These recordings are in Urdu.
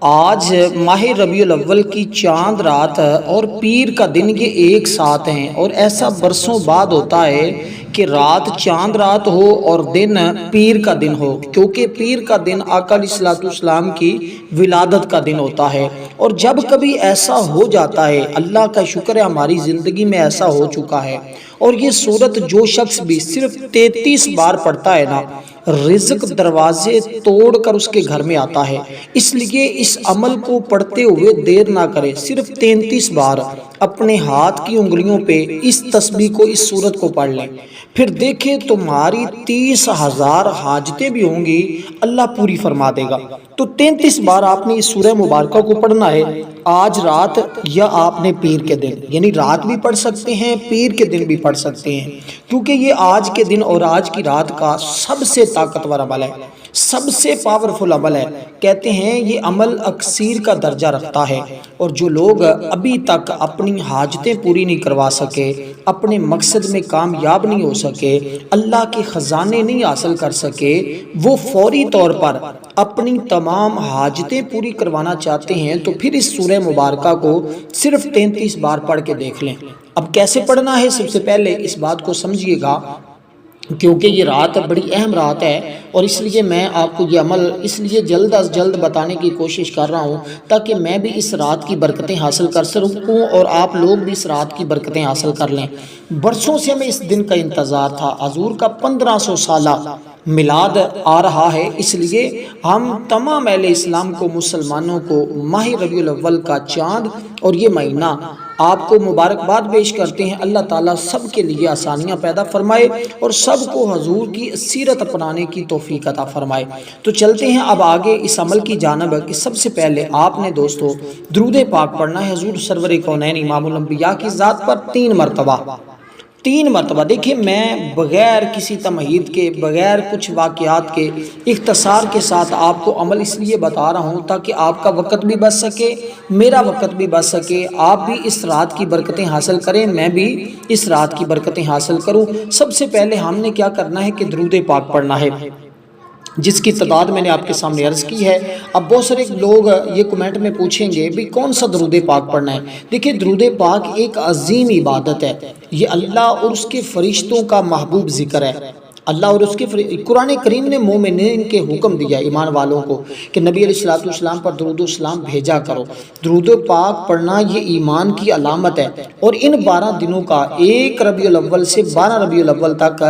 آج ماہ ربیع الاول کی چاند رات اور پیر کا دن یہ ایک ساتھ ہیں، اور ایسا برسوں بعد ہوتا ہے کہ رات چاند رات ہو اور دن پیر کا دن ہو، کیونکہ پیر کا دن آقا علیہ الصلوۃ والسلام کی ولادت کا دن ہوتا ہے۔ اور جب کبھی ایسا ہو جاتا ہے، اللہ کا شکر ہے ہماری زندگی میں ایسا ہو چکا ہے، اور یہ سورت جو شخص بھی صرف 33 بار پڑھتا ہے نا، رزق دروازے توڑ کر اس کے گھر میں آتا ہے۔ اس لیے اس عمل کو پڑھتے ہوئے دیر نہ کرے، صرف 33 بار اپنے ہاتھ کی انگلیوں پہ اس تسبیح کو، اس سورت کو پڑھ لیں، پھر دیکھیں تمہاری 30,000 حاجتیں بھی ہوں گی، اللہ پوری فرما دے گا۔ تو 33 بار آپ نے اس سورہ مبارکہ کو پڑھنا ہے، آج رات یا آپ نے پیر کے دن، یعنی رات بھی پڑھ سکتے ہیں، پیر کے دن بھی پڑھ سکتے ہیں، کیونکہ یہ آج کے دن اور آج کی رات کا سب سے طاقتور عمل ہے، سب سے پاورفل عمل ہے۔ کہتے ہیں یہ عمل اکسیر کا درجہ رکھتا ہے، اور جو لوگ ابھی تک اپنی حاجتیں پوری نہیں کروا سکے، اپنے مقصد میں کامیاب نہیں ہو سکے، اللہ کے خزانے نہیں حاصل کر سکے، وہ فوری طور پر اپنی تمام حاجتیں پوری کروانا چاہتے ہیں، تو پھر اس سورہ مبارکہ کو صرف 33 بار پڑھ کے دیکھ لیں۔ اب کیسے پڑھنا ہے، سب سے پہلے اس بات کو سمجھیے گا، کیونکہ یہ رات بڑی اہم رات ہے، اور اس لیے میں آپ کو یہ عمل اس لیے جلد از جلد بتانے کی کوشش کر رہا ہوں تاکہ میں بھی اس رات کی برکتیں حاصل کر سکوں اور آپ لوگ بھی اس رات کی برکتیں حاصل کر لیں۔ برسوں سے ہمیں اس دن کا انتظار تھا، حضور کا 1500 سالہ میلاد آ رہا ہے، اس لیے ہم تمام اہل اسلام کو، مسلمانوں کو ماہ ربیع الاول کا چاند اور یہ مہینہ آپ کو مبارکباد پیش کرتے ہیں۔ اللہ تعالیٰ سب کے لیے آسانیاں پیدا فرمائے اور سب کو حضور کی سیرت اپنانے کی توفیق عطا فرمائے۔ تو چلتے ہیں اب آگے اس عمل کی جانب کہ سب سے پہلے آپ نے دوستو درود پاک پڑھنا ہے حضور سرور کونین امام الانبیاء کی ذات پر 3 مرتبہ۔ 3 مرتبہ دیکھیں، میں بغیر کسی تمہید کے، بغیر کچھ واقعات کے، اختصار کے ساتھ آپ کو عمل اس لیے بتا رہا ہوں تاکہ آپ کا وقت بھی بچ سکے، میرا وقت بھی بچ سکے، آپ بھی اس رات کی برکتیں حاصل کریں، میں بھی اس رات کی برکتیں حاصل کروں۔ سب سے پہلے ہم نے کیا کرنا ہے کہ درود پاک پڑھنا ہے، جس کی تعداد میں نے آپ کے سامنے عرض کی ہے۔ اب بہت سارے لوگ یہ کمنٹ میں پوچھیں گے بھی کون سا درود پاک پڑھنا ہے۔ دیکھیں، درود پاک ایک عظیم عبادت ہے، یہ اللہ اور اس کے فرشتوں کا محبوب ذکر ہے۔ اللہ اور اس کے قرآن کریم نے مومنین کے حکم دیا ایمان والوں کو کہ نبی علیہ الصلوۃ والسلام پر درود و سلام بھیجا کرو۔ درود پاک پڑھنا یہ ایمان کی علامت ہے، اور ان 12 دنوں کا 1 ربیع الاول سے 12 ربیع الاول تک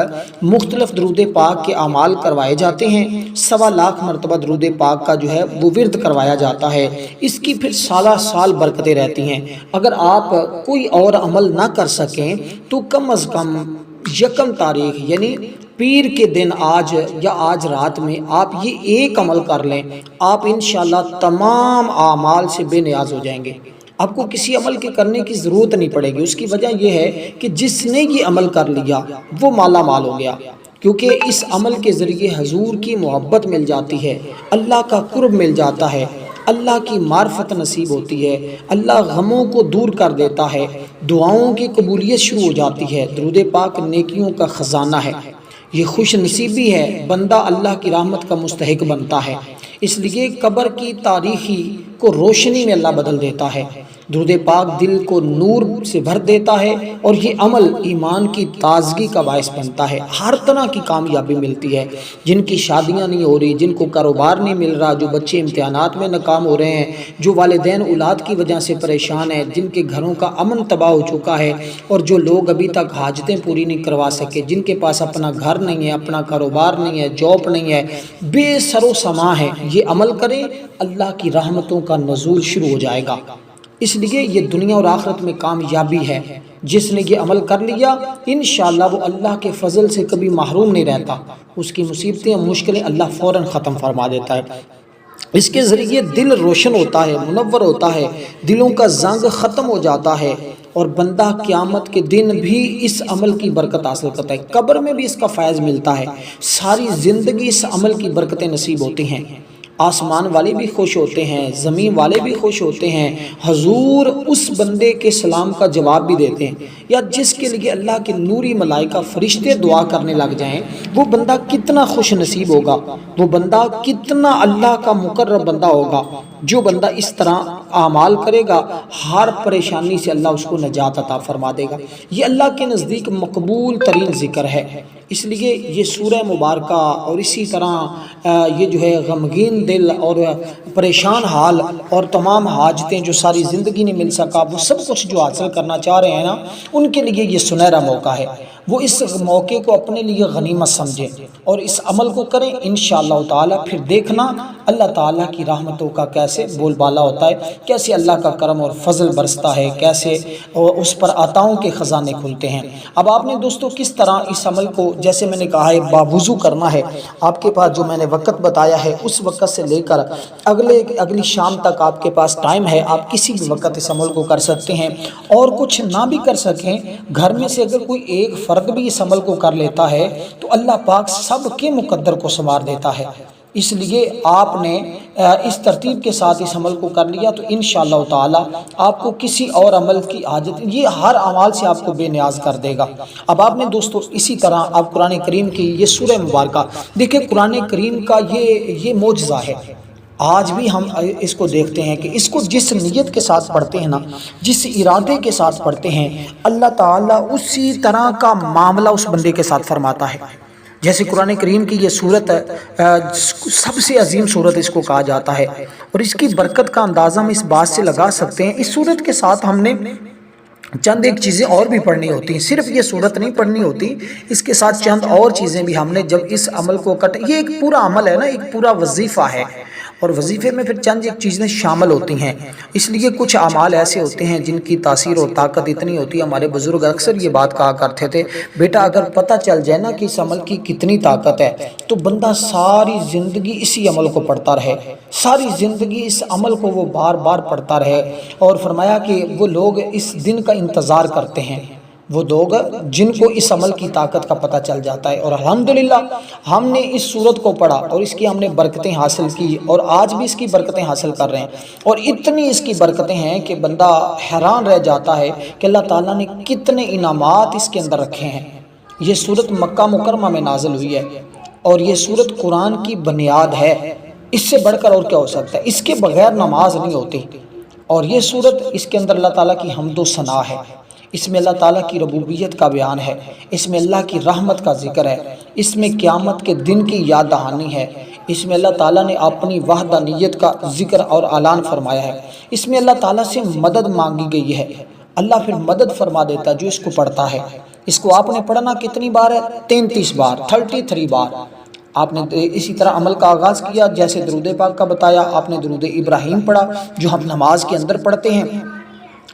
مختلف درود پاک کے اعمال کروائے جاتے ہیں۔ 1.25 لاکھ مرتبہ درود پاک کا جو ہے وہ ورد کروایا جاتا ہے، اس کی پھر سالہ سال برکتیں رہتی ہیں۔ اگر آپ کوئی اور عمل نہ کر سکیں تو کم از کم 1 تاریخ یعنی پیر کے دن آج یا آج رات میں آپ یہ ایک عمل کر لیں، آپ انشاءاللہ تمام اعمال سے بے نیاز ہو جائیں گے۔ آپ کو کسی عمل کے کرنے کی ضرورت نہیں پڑے گی۔ اس کی وجہ یہ ہے کہ جس نے یہ عمل کر لیا وہ مالا مال ہو گیا، کیونکہ اس عمل کے ذریعے حضور کی محبت مل جاتی ہے، اللہ کا قرب مل جاتا ہے، اللہ کی معرفت نصیب ہوتی ہے، اللہ غموں کو دور کر دیتا ہے، دعاؤں کی قبولیت شروع ہو جاتی ہے۔ درود پاک نیکیوں کا خزانہ ہے، یہ خوش نصیبی ہے، بندہ اللہ کی رحمت کا مستحق بنتا ہے، اس لیے قبر کی تاریکی کو روشنی میں اللہ بدل دیتا ہے۔ درود پاک دل کو نور سے بھر دیتا ہے، اور یہ عمل ایمان کی تازگی کا باعث بنتا ہے۔ ہر طرح کی کامیابی ملتی ہے، جن کی شادیاں نہیں ہو رہی، جن کو کاروبار نہیں مل رہا، جو بچے امتحانات میں ناکام ہو رہے ہیں، جو والدین اولاد کی وجہ سے پریشان ہیں، جن کے گھروں کا امن تباہ ہو چکا ہے، اور جو لوگ ابھی تک حاجتیں پوری نہیں کروا سکے، جن کے پاس اپنا گھر نہیں ہے، اپنا کاروبار نہیں ہے، جاب نہیں ہے، بے سر و سما ہے، یہ عمل کریں، اللہ کی رحمتوں کا نزول شروع ہو جائے گا۔ اس لیے یہ دنیا اور آخرت میں کامیابی ہے، جس نے یہ عمل کر لیا انشاءاللہ وہ اللہ کے فضل سے کبھی محروم نہیں رہتا، اس کی مصیبتیں اور مشکلیں اللہ فوراً ختم فرما دیتا ہے۔ اس کے ذریعے دل روشن ہوتا ہے، منور ہوتا ہے، دلوں کا زنگ ختم ہو جاتا ہے، اور بندہ قیامت کے دن بھی اس عمل کی برکت حاصل کرتا ہے، قبر میں بھی اس کا فیض ملتا ہے، ساری زندگی اس عمل کی برکتیں نصیب ہوتی ہیں۔ آسمان والے بھی خوش ہوتے ہیں، زمین والے بھی خوش ہوتے ہیں، حضور اس بندے کے سلام کا جواب بھی دیتے ہیں، یا جس کے لیے اللہ کے نوری ملائکہ فرشتے دعا کرنے لگ جائیں، وہ بندہ کتنا خوش نصیب ہوگا، وہ بندہ کتنا اللہ کا مقرب بندہ ہوگا۔ جو بندہ اس طرح اعمال کرے گا، ہر پریشانی سے اللہ اس کو نجات عطا فرما دے گا۔ یہ اللہ کے نزدیک مقبول ترین ذکر ہے، اس لیے یہ سورہ مبارکہ اور اسی طرح یہ جو ہے غمگین دل اور پریشان حال اور تمام حاجتیں جو ساری زندگی نہیں مل سکا، وہ سب کچھ جو حاصل کرنا چاہ رہے ہیں نا، ان کے لیے یہ سنہرا موقع ہے۔ وہ اس موقع کو اپنے لیے غنیمت سمجھیں اور اس عمل کو کریں، انشاءاللہ تعالی پھر دیکھنا اللہ تعالیٰ کی رحمتوں کا کیسے بول بالا ہوتا ہے، کیسے اللہ کا کرم اور فضل برستا ہے، کیسے اس پر عطاؤں کے خزانے کھلتے ہیں۔ اب آپ نے دوستو کس طرح اس عمل کو، جیسے میں نے کہا ہے باوضو کرنا ہے، آپ کے پاس جو میں نے وقت بتایا ہے اس وقت سے لے کر اگلی شام تک آپ کے پاس ٹائم ہے، آپ کسی بھی وقت اس عمل کو کر سکتے ہیں۔ اور کچھ نہ بھی کر سکیں، گھر میں سے اگر کوئی ایک فرد بھی اس عمل کو کر لیتا ہے تو اللہ پاک سب کے مقدر کو سنوار دیتا ہے۔ اس لیے آپ نے اس ترتیب کے ساتھ اس عمل کو کر لیا تو انشاءاللہ تعالی آپ کو کسی اور عمل کی حاجت، یہ ہر اعمال سے آپ کو بے نیاز کر دے گا۔ اب آپ نے دوستو اسی طرح آپ قرآن کریم کی یہ سورہ مبارکہ دیکھیں، قرآن کریم کا یہ معجزہ ہے۔ آج بھی ہم اس کو دیکھتے ہیں کہ اس کو جس نیت کے ساتھ پڑھتے ہیں نا، جس ارادے کے ساتھ پڑھتے ہیں، اللہ تعالیٰ اسی طرح کا معاملہ اس بندے کے ساتھ فرماتا ہے۔ جیسے قرآن کریم کی یہ صورت سب سے عظیم صورت اس کو کہا جاتا ہے، اور اس کی برکت کا اندازہ ہم اس بات سے لگا سکتے ہیں، اس صورت کے ساتھ ہم نے چند ایک چیزیں اور بھی پڑھنی ہوتی ہیں، صرف یہ صورت نہیں پڑھنی ہوتی، اس کے ساتھ چند اور چیزیں بھی ہم نے جب اس عمل کو یہ ایک پورا عمل ہے نا، ایک پورا وظیفہ ہے، اور وظیفے میں پھر چند ایک چیزیں شامل ہوتی ہیں۔ اس لیے کچھ اعمال ایسے ہوتے ہیں جن کی تاثیر اور طاقت اتنی ہوتی ہے، ہمارے بزرگ اکثر یہ بات کہا کرتے تھے، بیٹا اگر پتہ چل جائے نا کہ اس عمل کی کتنی طاقت ہے تو بندہ ساری زندگی اسی عمل کو پڑھتا رہے، ساری زندگی اس عمل کو وہ بار بار پڑھتا رہے۔ اور فرمایا کہ وہ لوگ اس دن کا انتظار کرتے ہیں، وہ لوگ جن کو اس عمل کی طاقت کا پتہ چل جاتا ہے۔ اور الحمدللہ ہم نے اس صورت کو پڑھا اور اس کی ہم نے برکتیں حاصل کی، اور آج بھی اس کی برکتیں حاصل کر رہے ہیں، اور اتنی اس کی برکتیں ہیں کہ بندہ حیران رہ جاتا ہے کہ اللہ تعالیٰ نے کتنے انعامات اس کے اندر رکھے ہیں۔ یہ صورت مکہ مکرمہ میں نازل ہوئی ہے، اور یہ صورت قرآن کی بنیاد ہے، اس سے بڑھ کر اور کیا ہو سکتا ہے؟ اس کے بغیر نماز نہیں ہوتی۔ اور یہ صورت، اس کے اندر اللہ تعالیٰ کی حمد و ثنا ہے، اس میں اللہ تعالیٰ کی ربوبیت کا بیان ہے، اس میں اللہ کی رحمت کا ذکر ہے، اس میں قیامت کے دن کی یاد دہانی ہے، اس میں اللہ تعالیٰ نے اپنی وحدانیت کا ذکر اور اعلان فرمایا ہے، اس میں اللہ تعالیٰ سے مدد مانگی گئی ہے۔ اللہ پھر مدد فرما دیتا جو اس کو پڑھتا ہے۔ اس کو آپ نے پڑھنا کتنی بار ہے؟ 33 بار، 33 بار۔ آپ نے اسی طرح عمل کا آغاز کیا، جیسے درود پاک کا بتایا، آپ نے درود ابراہیم پڑھا جو ہم نماز کے اندر پڑھتے ہیں۔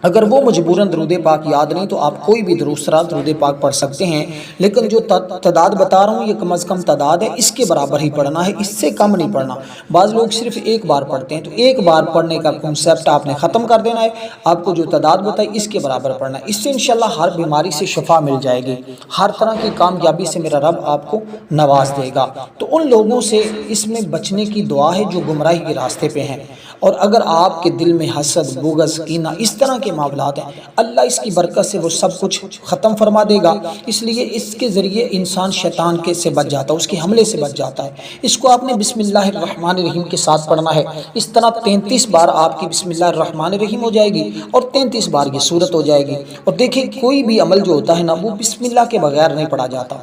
اگر وہ مجبوراً درود پاک یاد نہیں تو آپ کوئی بھی دوسرا درود پاک پڑھ سکتے ہیں، لیکن جو تعداد بتا رہا ہوں یہ کم از کم تعداد ہے، اس کے برابر ہی پڑھنا ہے، اس سے کم نہیں پڑھنا۔ بعض لوگ صرف ایک بار پڑھتے ہیں، تو ایک بار پڑھنے کا کنسیپٹ آپ نے ختم کر دینا ہے، آپ کو جو تعداد بتائی اس کے برابر پڑھنا ہے۔ اس سے انشاءاللہ ہر بیماری سے شفا مل جائے گی، ہر طرح کی کامیابی سے میرا رب آپ کو نواز دے گا۔ تو ان لوگوں سے اس میں بچنے کی دعا ہے جو گمراہی کے راستے پہ ہیں، اور اگر آپ کے دل میں حسد، بغض، کینہ، اس طرح کے معاملات ہیں، اللہ اس کی برکت سے وہ سب کچھ ختم فرما دے گا۔ اس لیے اس کے ذریعے انسان شیطان کے سے بچ جاتا ہے، اس کے حملے سے بچ جاتا ہے۔ اس کو آپ نے بسم اللہ الرحمن الرحیم کے ساتھ پڑھنا ہے۔ اس طرح 33 بار آپ کی بسم اللہ الرحمن الرحیم ہو جائے گی، اور 33 بار یہ سورت ہو جائے گی۔ اور دیکھیں کوئی بھی عمل جو ہوتا ہے نا، وہ بسم اللہ کے بغیر نہیں پڑھا جاتا،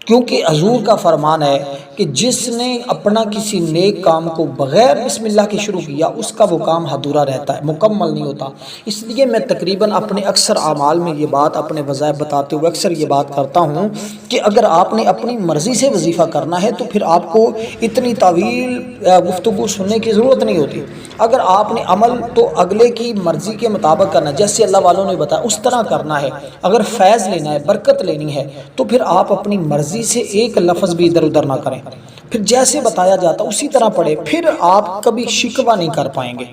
کیونکہ حضور کا فرمان ہے کہ جس نے اپنا کسی نیک کام کو بغیر بسم اللہ کے شروع کیا، اس کا وہ کام ادھورا رہتا ہے، مکمل نہیں ہوتا۔ اس لیے میں تقریباً اپنے اکثر اعمال میں یہ بات، اپنے وظائف بتاتے ہوئے اکثر یہ بات کرتا ہوں کہ اگر آپ نے اپنی مرضی سے وظیفہ کرنا ہے تو پھر آپ کو اتنی طویل گفتگو سننے کی ضرورت نہیں ہوتی۔ اگر آپ نے عمل تو اگلے کی مرضی کے مطابق کرنا، جیسے اللہ والوں نے بتایا اس طرح کرنا ہے۔ اگر فیض لینا ہے، برکت لینی ہے، تو پھر آپ اپنی مرضی سے ایک لفظ بھی ادھر ادھر نہ کریں، پھر جیسے بتایا جاتا اسی طرح پڑھے، پھر آپ کبھی شکوہ نہیں کر پائیں گے۔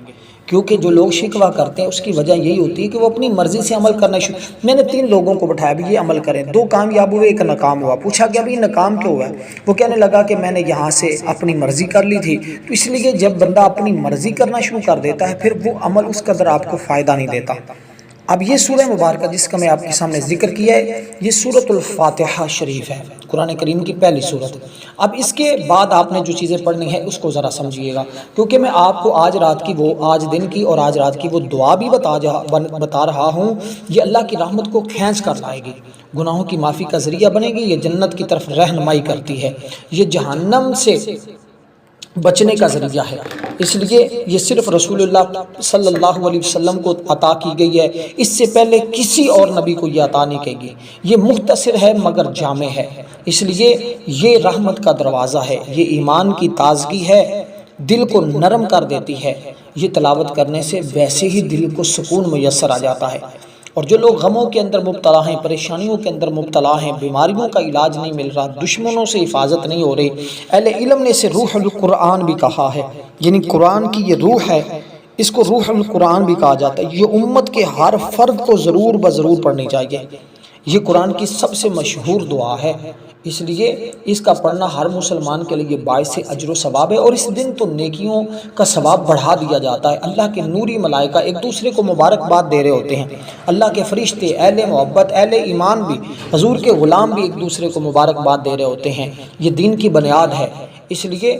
کیونکہ جو لوگ شکوہ کرتے ہیں اس کی وجہ یہی ہوتی ہے کہ وہ اپنی مرضی سے عمل کرنا شروع. میں نے 3 لوگوں کو بٹھایا بھی یہ عمل کریں، 2 کامیاب ہوئے، 1 ناکام ہوا. پوچھا کہ ابھی ناکام کیوں ہوا؟ وہ کہنے لگا کہ میں نے یہاں سے اپنی مرضی کر لی تھی. تو اس لیے جب بندہ اپنی مرضی کرنا شروع کر دیتا ہے پھر وہ عمل اس قدر آپ کو فائدہ نہیں دیتا. اب یہ سورہ مبارکہ جس کا میں آپ کے سامنے ذکر کیا ہے یہ سورۃ الفاتحہ شریف ہے، قرآن کریم کی پہلی سورت. اب اس کے بعد آپ نے جو چیزیں پڑھنی ہیں اس کو ذرا سمجھیے گا، کیونکہ میں آپ کو آج دن کی اور آج رات کی وہ دعا بھی بتا رہا ہوں. یہ اللہ کی رحمت کو کھینچ کر لائے گی، گناہوں کی معافی کا ذریعہ بنے گی، یہ جنت کی طرف رہنمائی کرتی ہے، یہ جہنم سے بچنے کا ذریعہ ہے. اس لیے یہ صرف رسول اللہ صلی اللہ علیہ وسلم کو عطا کی گئی ہے، اس سے پہلے کسی اور نبی کو یہ عطا نہیں کی گئی. یہ مختصر ہے مگر جامع ہے، اس لیے یہ رحمت کا دروازہ ہے، یہ ایمان کی تازگی ہے، دل کو نرم کر دیتی ہے. یہ تلاوت کرنے سے ویسے ہی دل کو سکون میسر آ جاتا ہے. اور جو لوگ غموں کے اندر مبتلا ہیں، پریشانیوں کے اندر مبتلا ہیں، بیماریوں کا علاج نہیں مل رہا، دشمنوں سے حفاظت نہیں ہو رہی، اہل علم نے اسے روح القرآن بھی کہا ہے، یعنی قرآن کی یہ روح ہے، اس کو روح القرآن بھی کہا جاتا ہے. یہ امت کے ہر فرد کو ضرور بضرور پڑھنی چاہیے. یہ قرآن کی سب سے مشہور دعا ہے، اس لیے اس کا پڑھنا ہر مسلمان کے لیے باعث اجر و ثواب ہے. اور اس دن تو نیکیوں کا ثواب بڑھا دیا جاتا ہے. اللہ کے نوری ملائکہ ایک دوسرے کو مبارکباد دے رہے ہوتے ہیں، اللہ کے فرشتے، اہل محبت، اہل ایمان بھی، حضور کے غلام بھی ایک دوسرے کو مبارکباد دے رہے ہوتے ہیں. یہ دین کی بنیاد ہے، اس لیے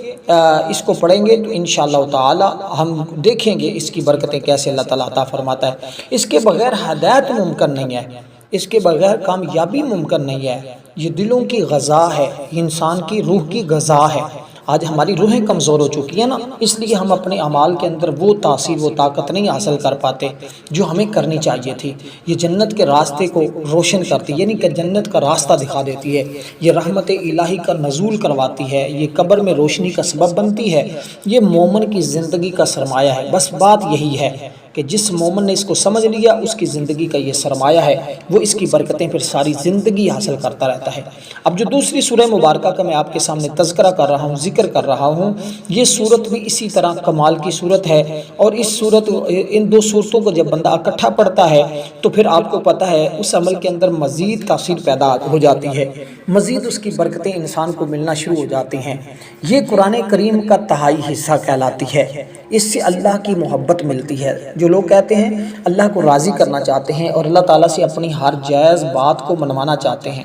اس کو پڑھیں گے تو انشاءاللہ تعالی ہم دیکھیں گے اس کی برکتیں کیسے اللہ تعالیٰ عطا فرماتا ہے. اس کے بغیر ہدایت ممکن نہیں ہے، اس کے بغیر کامیابی ممکن نہیں ہے. یہ دلوں کی غذا ہے، انسان کی روح کی غذا ہے. آج ہماری روحیں کمزور ہو چکی ہیں نا، اس لیے ہم اپنے اعمال کے اندر وہ تاثیر، وہ طاقت نہیں حاصل کر پاتے جو ہمیں کرنی چاہیے تھی. یہ جنت کے راستے کو روشن کرتی ہے، یعنی کہ جنت کا راستہ دکھا دیتی ہے. یہ رحمت الہی کا نزول کرواتی ہے، یہ قبر میں روشنی کا سبب بنتی ہے. یہ مومن کی زندگی کا سرمایہ ہے. بس بات یہی ہے کہ جس مومن نے اس کو سمجھ لیا اس کی زندگی کا یہ سرمایہ ہے، وہ اس کی برکتیں پھر ساری زندگی حاصل کرتا رہتا ہے. اب جو دوسری سورہ مبارکہ کا میں آپ کے سامنے تذکرہ کر رہا ہوں، ذکر کر رہا ہوں، یہ سورت بھی اسی طرح کمال کی سورت ہے. اور ان 2 سورتوں کو جب بندہ اکٹھا پڑھتا ہے تو پھر آپ کو پتہ ہے اس عمل کے اندر مزید تاثیر پیدا ہو جاتی ہے، مزید اس کی برکتیں انسان کو ملنا شروع ہو جاتی ہیں. یہ قرآن کریم کا تہائی حصہ کہلاتی ہے. اس سے اللہ کی محبت ملتی ہے. جو لوگ کہتے ہیں اللہ کو راضی کرنا چاہتے ہیں اور اللہ تعالیٰ سے اپنی ہر جائز بات کو منوانا چاہتے ہیں،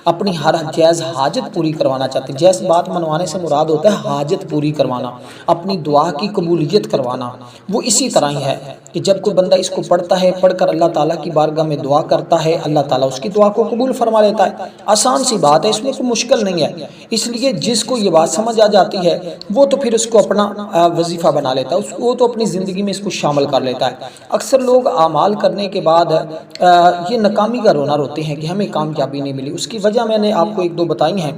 اپنی ہر جائز حاجت پوری کروانا چاہتے ہیں. جائز بات منوانے سے مراد ہوتا ہے حاجت پوری کروانا، اپنی دعا کی قبولیت کروانا. وہ اسی طرح ہی ہے کہ جب کوئی بندہ اس کو پڑھتا ہے، پڑھ کر اللہ تعالیٰ کی بارگاہ میں دعا کرتا ہے، اللہ تعالیٰ اس کی دعا کو قبول فرما لیتا ہے. آسان سی بات ہے، اس میں کوئی مشکل نہیں ہے. اس لیے جس کو یہ بات سمجھ آ جاتی ہے وہ تو پھر اس کو اپنا وظیفہ بنا لیتا ہے، وہ تو اپنی زندگی میں اس کو شامل کر لیتا ہے. اکثر لوگ اعمال کرنے کے بعد یہ ناکامی کا رونا روتے ہیں کہ ہمیں کامیابی نہیں ملی. اس کی وجہ میں نے آپ کو 1-2 بتائی ہیں.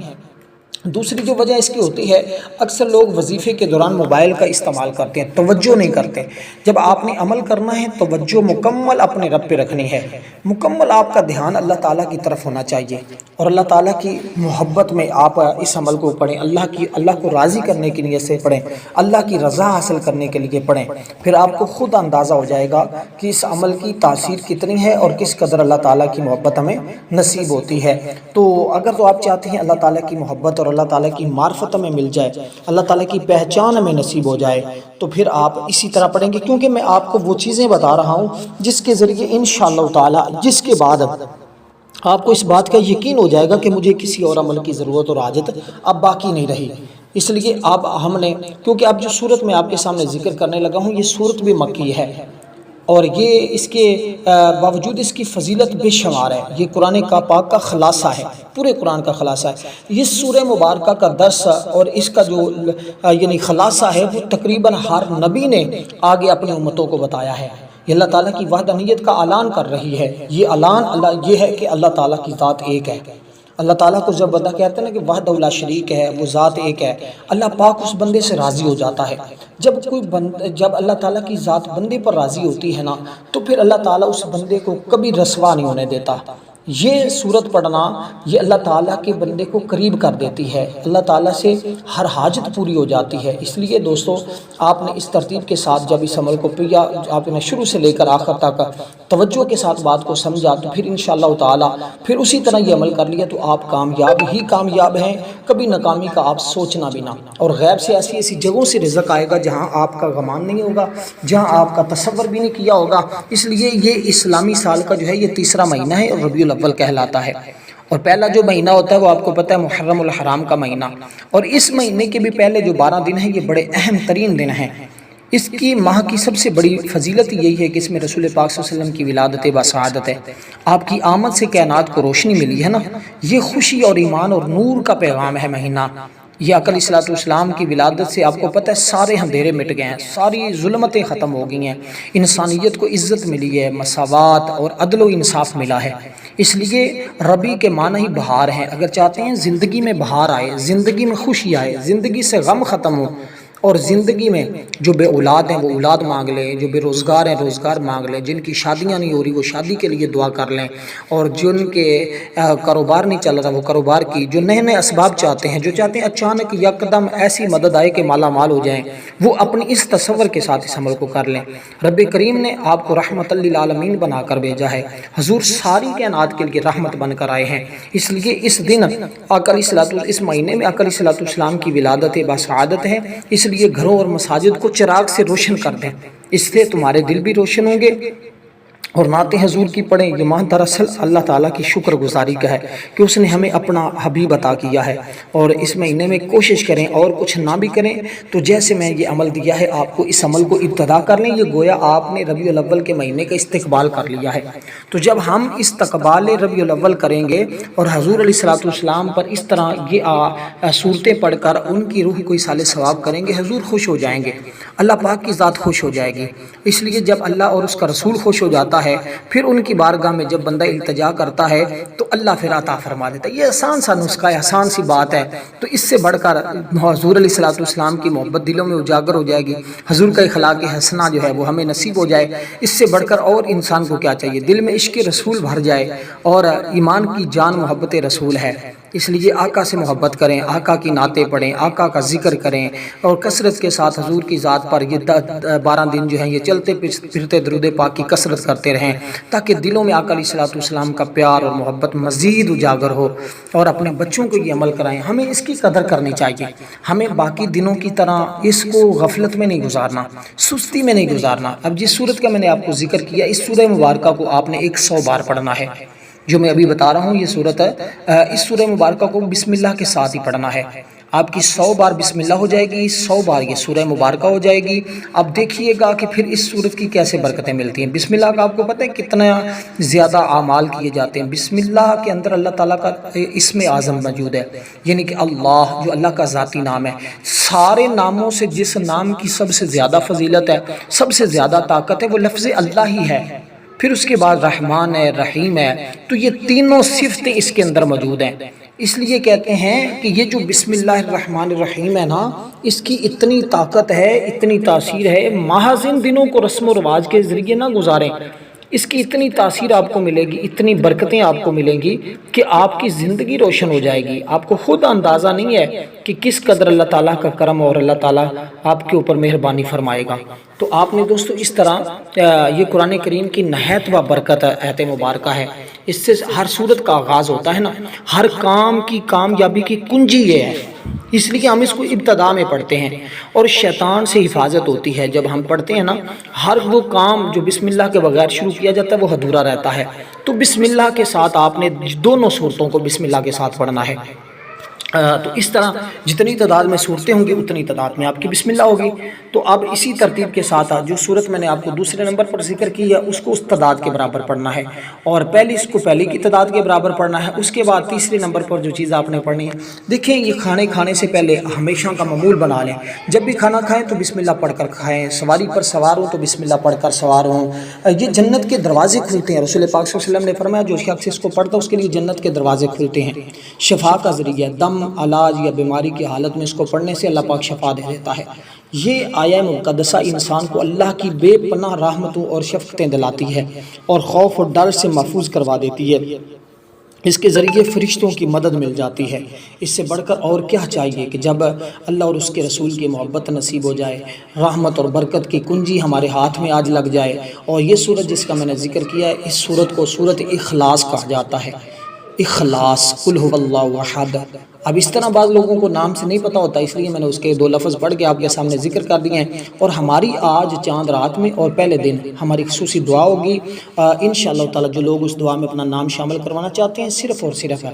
دوسری جو وجہ اس کی ہوتی ہے، اکثر لوگ وظیفے کے دوران موبائل کا استعمال کرتے ہیں، توجہ نہیں کرتے. جب آپ نے عمل کرنا ہے توجہ مکمل اپنے رب پہ رکھنی ہے، مکمل آپ کا دھیان اللہ تعالیٰ کی طرف ہونا چاہیے اور اللہ تعالیٰ کی محبت میں آپ اس عمل کو پڑھیں، اللہ کو راضی کرنے کی نیت سے پڑھیں، اللہ کی رضا حاصل کرنے کے لیے پڑھیں. پھر آپ کو خود اندازہ ہو جائے گا کہ اس عمل کی تاثیر کتنی ہے اور کس قدر اللہ تعالیٰ کی محبت ہمیں نصیب ہوتی ہے. تو اگر تو آپ چاہتے ہیں اللہ تعالیٰ کی محبت اور اللہ تعالیٰ کی معرفت میں مل جائے، اللہ تعالیٰ کی پہچان ہمیں نصیب ہو جائے، تو پھر آپ اسی طرح پڑھیں گے. کیونکہ میں آپ کو وہ چیزیں بتا رہا ہوں جس کے ذریعے انشاءاللہ تعالیٰ، جس کے بعد آپ کو اس بات کا یقین ہو جائے گا کہ مجھے کسی اور عمل کی ضرورت اور حاجت اب باقی نہیں رہی. اس لیے ہم نے، کیونکہ اب جو صورت میں آپ کے سامنے ذکر کرنے لگا ہوں یہ صورت بھی مکی ہے اور یہ اس کے باوجود اس کی فضیلت بے شمار ہے. یہ قرآن پاک کا خلاصہ ہے، پورے قرآن کا خلاصہ ہے. یہ سورہ مبارکہ کا درس اور اس کا جو یعنی خلاصہ ہے وہ تقریباً ہر نبی نے آگے اپنی امتوں کو بتایا ہے. یہ اللہ تعالیٰ کی وحدانیت کا اعلان کر رہی ہے. یہ اعلان یہ ہے کہ اللہ تعالیٰ کی ذات ایک ہے. اللہ تعالیٰ کو جب بندہ کہتے ہیں نا کہ وحدہ لا شریک ہے، وہ ذات ایک ہے، اللہ پاک اس بندے سے راضی ہو جاتا ہے. جب اللہ تعالیٰ کی ذات بندے پر راضی ہوتی ہے نا تو پھر اللہ تعالیٰ اس بندے کو کبھی رسوا نہیں ہونے دیتا. یہ صورت پڑھنا یہ اللہ تعالیٰ کے بندے کو قریب کر دیتی ہے، اللہ تعالیٰ سے ہر حاجت پوری ہو جاتی ہے۔ اس لیے دوستو آپ نے اس ترتیب کے ساتھ جب اس عمل کو پیا، آپ نے شروع سے لے کر آخر تک توجہ کے ساتھ بات کو سمجھا، تو پھر انشاءاللہ تعالیٰ پھر اسی طرح یہ عمل کر لیا تو آپ کامیاب ہی کامیاب ہیں، کبھی ناکامی کا آپ سوچنا بھی نہ۔ اور غیب سے ایسی ایسی جگہوں سے رزق آئے گا جہاں آپ کا گمان نہیں ہوگا، جہاں آپ کا تصور بھی نہیں کیا ہوگا۔ اس لیے یہ اسلامی سال کا جو ہے یہ تیسرا مہینہ ہے اور ربیع الاول کہلاتا ہے۔ اور پہلا جو مہینہ ہوتا ہے وہ آپ کو پتہ ہے محرم الحرام کا مہینہ، اور اس مہینے کے بھی پہلے جو 12 دن ہیں یہ بڑے اہم ترین دن ہیں۔ اس کی ماہ کی سب سے بڑی فضیلت یہی ہے کہ اس میں رسول پاک صلی اللہ علیہ وسلم کی ولادت بسعادت ہے، آپ کی آمد سے کائنات کو روشنی ملی ہے نا۔ یہ خوشی اور ایمان اور نور کا پیغام ہے مہینہ۔ یہ آقا علیہ السلام کی ولادت سے آپ کو پتہ ہے سارے اندھیرے مٹ گئے ہیں، ساری ظلمتیں ختم ہو گئی ہیں، انسانیت کو عزت ملی ہے، مساوات اور عدل و انصاف ملا ہے۔ اس لیے ربیع کے معنی ہی بہار ہیں۔ اگر چاہتے ہیں زندگی میں بہار آئے، زندگی میں خوشی آئے، زندگی سے غم ختم ہو، اور زندگی میں جو بے اولاد ہیں وہ اولاد مانگ لیں، جو بے روزگار ہیں روزگار مانگ لیں، جن کی شادیاں نہیں ہو رہی وہ شادی کے لیے دعا کر لیں، اور جن کے کاروبار نہیں چل رہا وہ کاروبار کی، جو نئے نئے اسباب چاہتے ہیں، جو چاہتے ہیں اچانک یکدم ایسی مدد آئے کہ مالا مال ہو جائیں، وہ اپنی اس تصور کے ساتھ اس عمل کو کر لیں۔ رب کریم نے آپ کو رحمت للعالمین بنا کر بھیجا ہے، حضور ساری کائنات کے لیے رحمت بن کر آئے ہیں۔ اس لیے اس دن اس مہینے میں آقا علیہ السلام کی ولادت بسعادت ہے، اس لیے گھروں اور مساجد کو چراغ سے روشن کر دیں، اس سے تمہارے دل بھی روشن ہوں گے۔ اور نعت حضور کی پڑھیں۔ یہ ماہ دراصل اللہ تعالیٰ کی شکر گزاری کا ہے کہ اس نے ہمیں اپنا حبیب عطا کیا ہے، اور اس مہینے میں کوشش کریں، اور کچھ نہ بھی کریں تو جیسے میں یہ عمل دیا ہے آپ کو اس عمل کو ابتدا کر لیں۔ یہ گویا آپ نے ربیع الاول کے مہینے کا استقبال کر لیا ہے۔ تو جب ہم استقبال ربیع الاول کریں گے اور حضور علیہ السلام پر اس طرح یہ صورتیں پڑھ کر ان کی روح کو ایصال ثواب کریں گے، حضور خوش ہو جائیں گے، اللہ پاک کی ذات خوش ہو جائے گی۔ اس لیے جب اللہ اور اس کا رسول خوش ہو جاتا ہے، پھر ان کی بارگاہ میں جب بندہ التجا کرتا ہے تو اللہ پھر عطا فرما دیتا ہے۔ یہ آسان سا نسخہ ہے، آسان سی بات ہے۔ تو اس سے بڑھ کر حضور علیہ السلام کی محبت دلوں میں اجاگر ہو جائے گی، حضور کا اخلاق حسنہ جو ہے وہ ہمیں نصیب ہو جائے۔ اس سے بڑھ کر اور انسان کو کیا چاہیے؟ دل میں عشق رسول بھر جائے، اور ایمان کی جان محبت رسول ہے۔ اس لیے آقا سے محبت کریں، آقا کی نعتیں پڑھیں، آقا کا ذکر کریں، اور کثرت کے ساتھ حضور کی ذات پر یہ 12 دن جو ہیں یہ چلتے پھرتے درود پاک کی کثرت کرتے رہیں، تاکہ دلوں میں آقا علیہ السلام کا پیار اور محبت مزید اجاگر ہو، اور اپنے بچوں کو یہ عمل کرائیں۔ ہمیں اس کی قدر کرنی چاہیے، ہمیں باقی دنوں کی طرح اس کو غفلت میں نہیں گزارنا، سستی میں نہیں گزارنا۔ اب جس صورت کا میں نے آپ کو ذکر کیا، اس سورہ مبارکہ کو آپ نے 100 بار پڑھنا ہے۔ جو میں ابھی بتا رہا ہوں یہ صورت ہے، اس سورہ مبارکہ کو بسم اللہ کے ساتھ ہی پڑھنا ہے۔ آپ کی 100 بار بسم اللہ ہو جائے گی، 100 بار یہ سورہ مبارکہ ہو جائے گی۔ اب دیکھیے گا کہ پھر اس سورت کی کیسے برکتیں ملتی ہیں۔ بسم اللہ کا آپ کو پتہ ہے کتنا زیادہ اعمال کیے جاتے ہیں۔ بسم اللہ کے اندر اللہ تعالیٰ کا اسم اعظم موجود ہے، یعنی کہ اللہ، جو اللہ کا ذاتی نام ہے۔ سارے ناموں سے جس نام کی سب سے زیادہ فضیلت ہے، سب سے زیادہ طاقت ہے، وہ لفظ اللہ ہی ہے۔ پھر اس کے بعد رحمان ہے، رحیم ہے، تو یہ تینوں صفتیں اس کے اندر موجود ہیں۔ اس لیے کہتے ہیں کہ یہ جو بسم اللہ الرحمن الرحیم ہے نا، اس کی اتنی طاقت ہے، اتنی تاثیر ہے، محض ان دنوں کو رسم و رواج کے ذریعے نہ گزاریں، اس کی اتنی تاثیر آپ کو ملے گی، اتنی برکتیں آپ کو ملیں گی کہ آپ کی زندگی روشن ہو جائے گی۔ آپ کو خود اندازہ نہیں ہے کہ کس قدر اللہ تعالیٰ کا کرم اور اللہ تعالیٰ آپ کے اوپر مہربانی فرمائے گا۔ تو آپ نے دوستو اس طرح یہ قرآن کریم کی نہایت و برکت آیت مبارکہ ہے۔ اس سے ہر صورت کا آغاز ہوتا ہے نا، ہر کام کی کامیابی کی کنجی یہ ہے، اس لیے ہم اس کو ابتدا میں پڑھتے ہیں، اور شیطان سے حفاظت ہوتی ہے۔ جب ہم پڑھتے ہیں نا، ہر وہ کام جو بسم اللہ کے بغیر شروع کیا جاتا ہے وہ ادھورا رہتا ہے۔ تو بسم اللہ کے ساتھ آپ نے دونوں صورتوں کو بسم اللہ کے ساتھ پڑھنا ہے۔ تو اس طرح جتنی تعداد میں صورتیں ہوں گی اتنی تعداد میں آپ کی بسم اللہ ہوگی۔ تو اب اسی ترتیب کے ساتھ جو صورت میں نے آپ کو دوسرے نمبر پر ذکر کی ہے اس کو اس تعداد کے برابر پڑھنا ہے، اور پہلی اس کو پہلی کی تعداد کے برابر پڑھنا ہے۔ اس کے بعد تیسرے نمبر پر جو چیز آپ نے پڑھنی ہے، دیکھیں یہ کھانے سے پہلے ہمیشہ کا معمول بنا لیں، جب بھی کھانا کھائیں تو بسم اللہ پڑھ کر کھائیں، سواری پر سوار ہوں تو بسم اللہ پڑھ کر سوار ہوں۔ یہ جنت کے دروازے کھلتے ہیں، رسول پاک صلی اللہ علیہ وسلم نے فرمایا جو شخص اس کو پڑھتا ہے اس کے لیے جنت کے دروازے کھلتے ہیں۔ شفا کا ذریعہ، دم، علاج یا بیماری کی حالت میں اس کو پڑھنے سے اللہ پاک شفا دے دیتا ہے۔ یہ آیہ مقدسہ انسان کو اللہ کی بے پناہ رحمتوں اور شفقتیں دلاتی ہے، اور خوف اور ڈر سے محفوظ کروا دیتی ہے۔ اس کے ذریعے فرشتوں کی مدد مل جاتی ہے۔ اس سے بڑھ کر اور کیا چاہیے کہ جب اللہ اور اس کے رسول کی محبت نصیب ہو جائے، رحمت اور برکت کی کنجی ہمارے ہاتھ میں آج لگ جائے۔ اور یہ سورت جس کا میں نے ذکر کیا ہے، اس سورت کو سورت اخلاص کہا جاتا ہے۔ اخلاص، قل هو اللہ احد۔ اب اس طرح بعض لوگوں کو نام سے نہیں پتہ ہوتا، اس لیے میں نے اس کے 2 لفظ پڑھ کے آپ کے سامنے ذکر کر دیے ہیں۔ اور ہماری آج چاند رات میں اور پہلے دن ہماری خصوصی دعا ہوگی انشاءاللہ تعالی۔ جو لوگ اس دعا میں اپنا نام شامل کروانا چاہتے ہیں، صرف اور صرف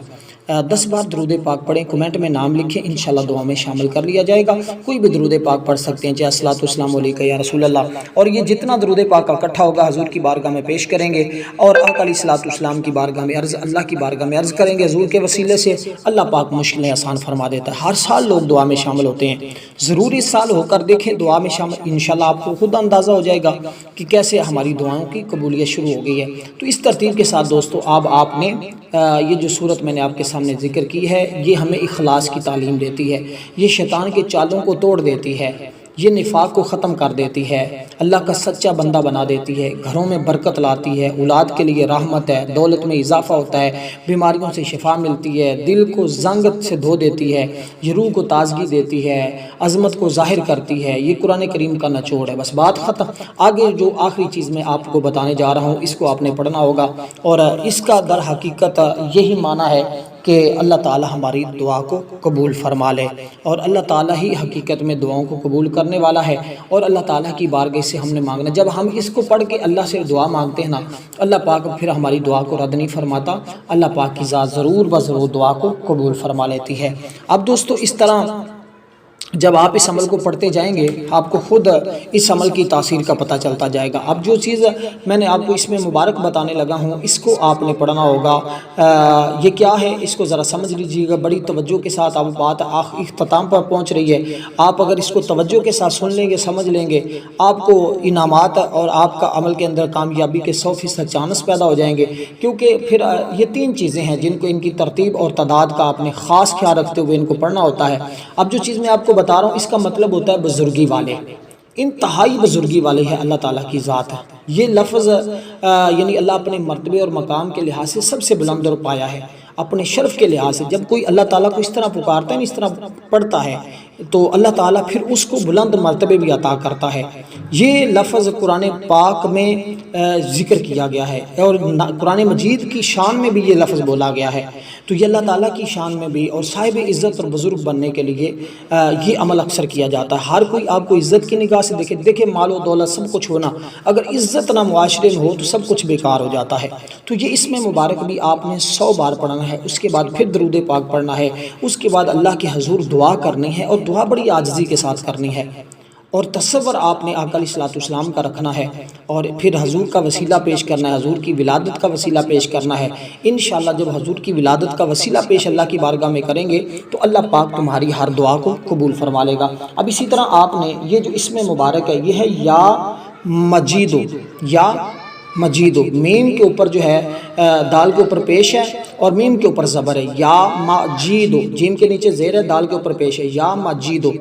10 بار درود پاک پڑھیں، کمنٹ میں نام لکھیں، انشاءاللہ دعا میں شامل کر لیا جائے گا۔ کوئی بھی درود پاک پڑھ سکتے ہیں، چاہے الصلاۃ والسلام علیکہ یا رسول اللہ۔ اور یہ جتنا درود پاک کا اکٹھا ہوگا حضور کی بارگاہ میں پیش کریں گے، اور آقا علیہ الصلاۃ والسلام کی بارگاہ میں عرض، اللہ کی بارگاہ میں عرض کریں گے، حضور کے وسیلے سے اللہ پاک مشکلیں آسان فرما دیتا ہے۔ ہر سال لوگ دعا میں شامل ہوتے ہیں، ضرور اس سال ہو کر دیکھیں دعا میں شامل، انشاءاللہ آپ کو خود اندازہ ہو جائے گا کہ کیسے ہماری دعاؤں کی قبولیت شروع ہو گئی ہے۔ تو اس ترتیب کے ساتھ دوستو، آپ نے یہ جو صورت میں نے آپ کے سامنے ذکر کی ہے، یہ ہمیں اخلاص کی تعلیم دیتی ہے، یہ شیطان کے چالوں کو توڑ دیتی ہے، یہ نفاق کو ختم کر دیتی ہے، اللہ کا سچا بندہ بنا دیتی ہے، گھروں میں برکت لاتی ہے، اولاد کے لیے رحمت ہے، دولت میں اضافہ ہوتا ہے، بیماریوں سے شفا ملتی ہے، دل کو زنگ سے دھو دیتی ہے، یہ روح کو تازگی دیتی ہے، عظمت کو ظاہر کرتی ہے۔ یہ قرآن کریم کا نچوڑ ہے، بس بات ختم۔ آگے جو آخری چیز میں آپ کو بتانے جا رہا ہوں، اس کو آپ نے پڑھنا ہوگا، اور اس کا در حقیقت یہی معنی ہے کہ اللہ تعالی ہماری دعا کو قبول فرما لے، اور اللہ تعالی ہی حقیقت میں دعاؤں کو قبول کرنے والا ہے، اور اللہ تعالیٰ کی بارگاہ سے ہم نے مانگنا۔ جب ہم اس کو پڑھ کے اللہ سے دعا مانگتے ہیں نا، اللہ پاک پھر ہماری دعا کو رد نہیں فرماتا، اللہ پاک کی ذات ضرور بضرور دعا کو قبول فرما لیتی ہے۔ اب دوستو، اس طرح جب آپ اس عمل کو پڑھتے جائیں گے، آپ کو خود اس عمل کی تاثیر کا پتہ چلتا جائے گا۔ اب جو چیز میں نے آپ کو اس میں مبارک بتانے لگا ہوں، اس کو آپ نے پڑھنا ہوگا۔ یہ کیا ہے، اس کو ذرا سمجھ لیجیے گا بڑی توجہ کے ساتھ۔ اب بات اختتام پر پہنچ رہی ہے، آپ اگر اس کو توجہ کے ساتھ سن لیں گے، سمجھ لیں گے، آپ کو انعامات اور آپ کا عمل کے اندر کامیابی کے 100% چانس پیدا ہو جائیں گے۔ کیونکہ پھر یہ 3 چیزیں ہیں جن کو ان کی ترتیب اور تعداد کا آپ نے خاص خیال رکھتے ہوئے ان کو پڑھنا ہوتا ہے۔ اب جو چیز میں آپ کو بتا رہا ہوں، اس کا مطلب ہوتا ہے بزرگی والے، انتہائی بزرگی والے ہے اللہ تعالیٰ کی ذات ہے۔ یہ لفظ یعنی اللہ اپنے مرتبے اور مقام کے لحاظ سے سب سے بلند اور پایا ہے، اپنے شرف کے لحاظ سے۔ جب کوئی اللہ تعالیٰ کو اس طرح پکارتا ہے، اس طرح پڑھتا ہے، تو اللہ تعالیٰ پھر اس کو بلند مرتبے بھی عطا کرتا ہے۔ یہ لفظ قرآن پاک میں ذکر کیا گیا ہے، اور قرآن مجید کی شان میں بھی یہ لفظ بولا گیا ہے۔ تو یہ اللہ تعالیٰ کی شان میں بھی اور صاحب عزت اور بزرگ بننے کے لیے یہ عمل اکثر کیا جاتا ہے۔ ہر کوئی آپ کو عزت کی نگاہ سے دیکھے مال و دولت سب کچھ ہونا، اگر عزت نہ معاشرے میں ہو تو سب کچھ بیکار ہو جاتا ہے۔ تو یہ اس میں مبارک بھی آپ نے 100 بار پڑھنا ہے، اس کے بعد پھر درود پاک پڑھنا ہے، اس کے بعد اللہ کے حضور دعا کرنی ہے، اور دعا بڑی عاجزی کے ساتھ کرنی ہے، اور تصور آپ نے آقا علیہ الصلوۃ والسلام کا رکھنا ہے، اور پھر حضور کا وسیلہ پیش کرنا ہے، حضور کی ولادت کا وسیلہ پیش کرنا ہے۔ انشاءاللہ جب حضور کی ولادت کا وسیلہ پیش اللہ کی بارگاہ میں کریں گے تو اللہ پاک تمہاری ہر دعا کو قبول فرما لے گا۔ اب اسی طرح آپ نے یہ جو اسم مبارک ہے، یہ ہے یا مجیدو، یا مجیدو، میم کے اوپر جو ہے دال کے اوپر پیش ہے، اور میم کے اوپر زبر ہے، یا مجیدو، جیم کے نیچے زیر ہے، دال کے اوپر پیش ہے، یا مجیدو۔